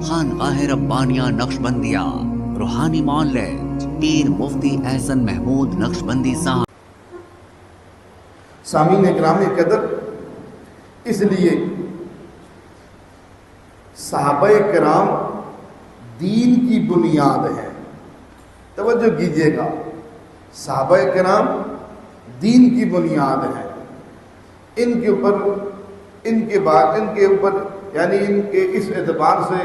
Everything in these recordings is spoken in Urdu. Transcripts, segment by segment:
خانقاہ ربانیہ نقشبندیہ روحانی معلم پیر مفتی احسن محمود نقشبندی صاحب۔ سامعین اکرام قدر، اس لیے صحابہ کرام دین کی بنیاد ہے۔ توجہ کیجیے گا، صحابہ کرام دین کی بنیاد ہے۔ ان کے اوپر یعنی ان کے اس اعتبار سے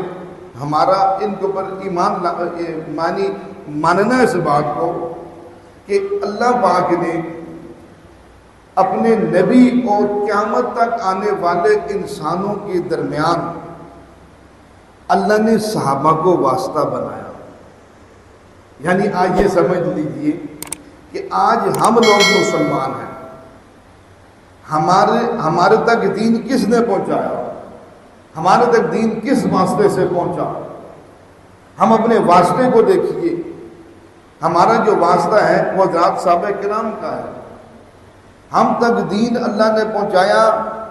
ہمارا ان کے اوپر ایمان ماننا اس بات کو کہ اللہ پاک نے اپنے نبی اور قیامت تک آنے والے انسانوں کے درمیان اللہ نے صحابہ کو واسطہ بنایا۔ یعنی آج یہ سمجھ لیجئے کہ آج ہم لوگ مسلمان ہیں، ہمارے تک دین کس نے پہنچایا؟ ہمارے تک دین کس واسطے سے پہنچا؟ ہم اپنے واسطے کو دیکھیے۔ ہمارا جو واسطہ ہے وہ حضرات صحابہ کرام کا ہے۔ ہم تک دین اللہ نے پہنچایا،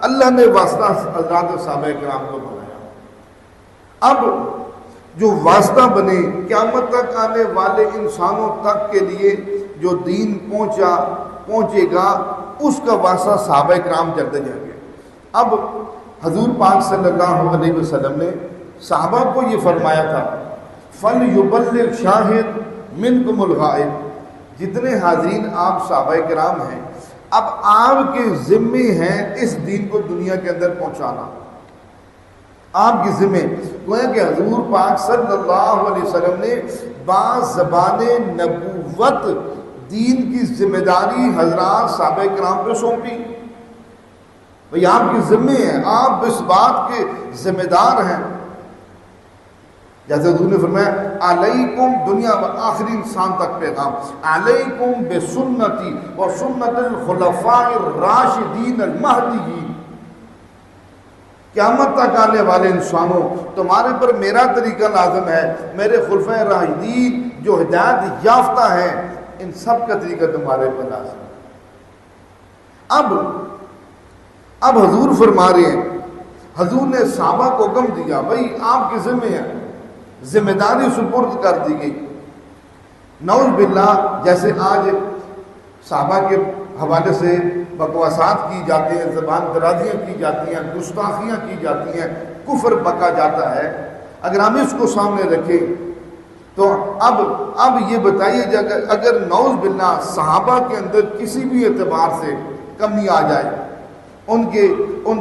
اللہ نے واسطہ حضرات صحابہ کرام کو بنایا۔ اب جو واسطہ بنے قیامت تک آنے والے انسانوں تک کے لیے جو دین پہنچے گا، اس کا واسطہ صحابہ کرام چلتے جائیں گے۔ اب حضور پاک صلی اللہ علیہ وسلم نے صحابہ کو یہ فرمایا تھا، فَلْيُبَلِّغْ شَاهِدٌ مِنْكُمُ الْغَائِبَ۔ جتنے حاضرین آپ صحابہ کرام ہیں، اب آپ کے ذمے ہیں اس دین کو دنیا کے اندر پہنچانا۔ آپ کے ذمے گویا کہ حضور پاک صلی اللہ علیہ وسلم نے بازبان نبوت دین کی ذمہ داری حضرات صحابہ کرام پہ سونپی۔ بھئی آپ کے ذمے ہیں، آپ اس بات کے ذمہ دار ہیں۔ جیسے حضور نے فرمایا علیکم، دنیا و آخری انسان تک پیغام، علیکم بسنتی و سنت الخلفاء الراشدین المہدیین۔ قیامت تک آنے والے انسانوں، تمہارے پر میرا طریقہ لازم ہے، میرے خلفائے راشدین جو ہدایت یافتہ ہیں، ان سب کا طریقہ تمہارے پر لازم ہے۔ اب حضور فرما رہے ہیں، حضور نے صحابہ کو حکم دیا، بھئی آپ کے ذمہ ہے، ذمہ داری سپرد کر دی گئی۔ نعوذ باللہ جیسے آج صحابہ کے حوالے سے بکواسات کی جاتی ہیں، زبان درازیاں کی جاتی ہیں، گستاخیاں کی جاتی ہیں، کفر بکا جاتا ہے، اگر ہم اس کو سامنے رکھیں تو اب یہ بتائیے اگر نعوذ باللہ صحابہ کے اندر کسی بھی اعتبار سے کمی آ جائے، ان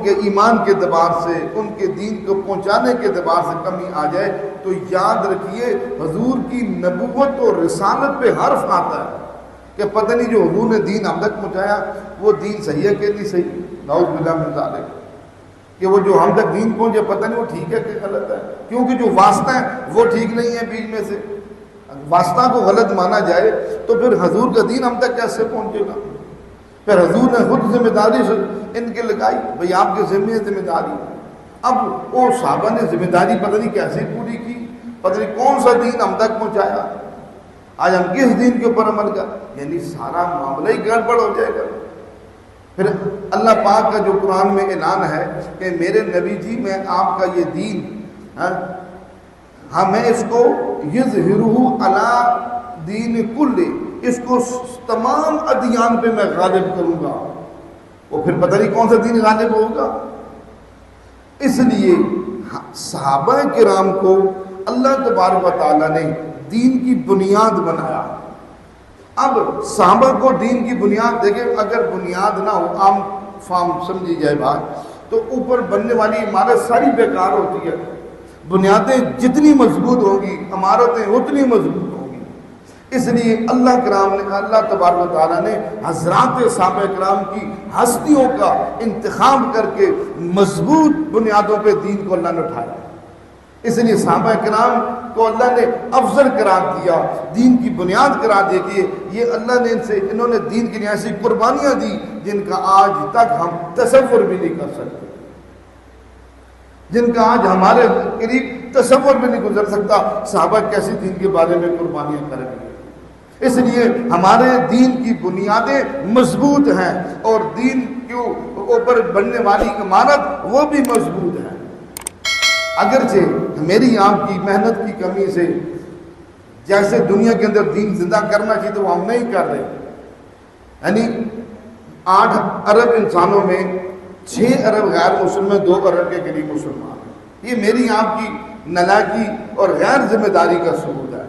کے ایمان کے اعتبار سے، ان کے دین کو پہنچانے کے اعتبار سے کمی آ جائے، تو یاد رکھیے حضور کی نبوت اور رسالت پہ حرف آتا ہے کہ پتہ نہیں جو حضور نے دین ہم تک پہنچایا وہ دین صحیح ہے کہ نہیں صحیح، نعوذ باللہ من ذالک، کہ وہ جو ہم تک دین پہنچے پتہ نہیں وہ ٹھیک ہے کہ غلط ہے، کیونکہ جو واسطہ ہے وہ ٹھیک نہیں ہے بیچ میں سے۔ واسطہ کو غلط مانا جائے تو پھر حضور کا دین ہم تک کیسے پہنچے گا؟ پھر حضور نے خود ذمہ داری ان کے لگائی، بھئی آپ کے ذمہ داری۔ اب وہ صحابہ نے ذمہ داری پتہ نہیں کیسے پوری کی، پتہ نہیں کون سا دین ہم تک پہنچایا، آج ہم کس دین کے اوپر عمل کر، یعنی سارا معاملہ ہی گڑبڑ ہو جائے گا۔ پھر اللہ پاک کا جو قرآن میں اعلان ہے کہ میرے نبی جی میں آپ کا یہ دین میں اس کو یظہرہ علی دین کل، اس کو تمام ادیان پہ میں غالب کروں گا۔ وہ پھر پتہ نہیں کون سا دین غالب ہوگا۔ اس لیے صحابہ کرام کو اللہ تبارک و تعالیٰ نے دین کی بنیاد بنایا۔ اب صحابہ کو دین کی بنیاد دیکھیں، اگر بنیاد نہ ہو، عام فام سمجھی جائے بات، تو اوپر بننے والی عمارت ساری بیکار ہوتی ہے۔ بنیادیں جتنی مضبوط ہوگی عمارتیں اتنی مضبوط ہوں گی۔ اس لیے اللہ تبارک و تعالیٰ نے حضرات صحابہ کرام کی ہستیوں کا انتخاب کر کے مضبوط بنیادوں پہ دین کو اللہ نے اٹھایا۔ اس لیے صحابہ کرام کو اللہ نے افضل قرار دیا، دین کی بنیاد قرار دے کے یہ اللہ نے انہوں نے دین کی ایسی قربانیاں دی جن کا آج تک ہم تصور بھی نہیں کر سکتے، جن کا آج ہمارے قریب تصور بھی نہیں گزر سکتا صحابہ کیسی دین کے بارے میں قربانیاں کر رہے ہیں۔ اس لیے ہمارے دین کی بنیادیں مضبوط ہیں اور دین کے اوپر بننے والی عمارت وہ بھی مضبوط ہے۔ اگرچہ میری آپ کی محنت کی کمی سے جیسے دنیا کے اندر دین زندہ کرنا چاہیے تو وہ ہم نہیں کر رہے. یعنی 8 ارب انسانوں میں 6 ارب غیر مسلم ہیں، 2 ارب کے قریب مسلمان ہیں. یہ میری آپ کی نالائکی اور غیر ذمہ داری کا ثبوت ہے.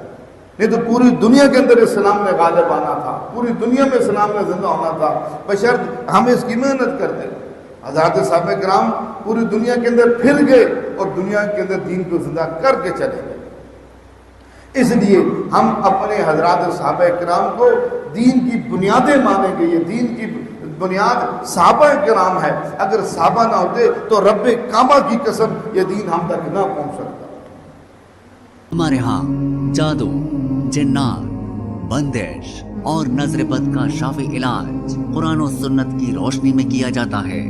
نہیں تو پوری دنیا کے اندر اسلام نے غالب آنا تھا، پوری دنیا میں اسلام نے زندہ ہونا تھا، بشرط ہم اس کی محنت کرتے. حضرات صحابہ کرام پوری دنیا کے اندر پھر گئے اور دنیا کے اندر دین کو زندہ کر کے چلے گئے. اس لیے ہم اپنے حضرات صحابہ کرام کو دین کی بنیادیں مانیں گے. یہ دین کی بنیاد صحابہ کرام ہے. اگر صحابہ نہ ہوتے تو رب کعبہ کی قسم یہ دین ہم تک نہ پہنچ سکتا. ہمارے ہاں جادو، جنات، بندش اور نظر بد کا شافی علاج قرآن و سنت کی روشنی میں کیا جاتا ہے.